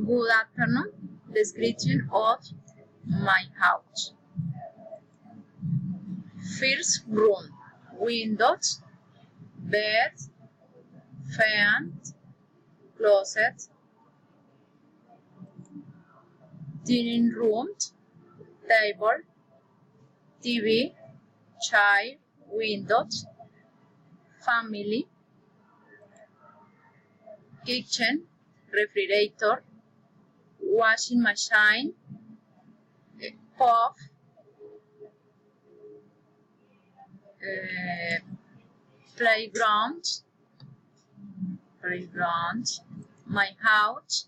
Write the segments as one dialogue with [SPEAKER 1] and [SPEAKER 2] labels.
[SPEAKER 1] Good afternoon. Description of my house. First room. Windows, bed, fan, closet, dining room, table, TV, chair, windows, family, kitchen, refrigerator, washing machine, pub, playground. My house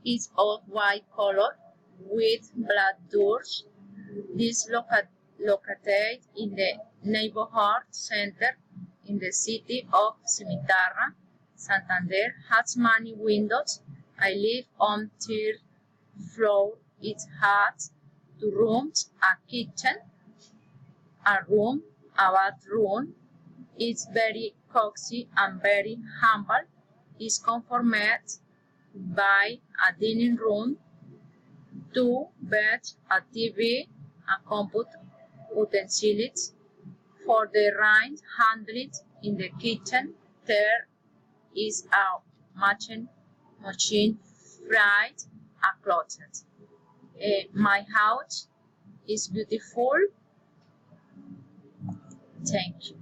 [SPEAKER 1] is of white color with black doors. This located in the neighborhood center in the city of Cimitarra. Santander has many windows. I live on third floor. It has 2 rooms, a kitchen, a room, a bathroom. It's very cozy and very humble. It's confirmed by a dining room, 2 beds, a TV, a computer utensils. For the right handle in the kitchen, there is a machine fried a closet. My house is beautiful. Thank you.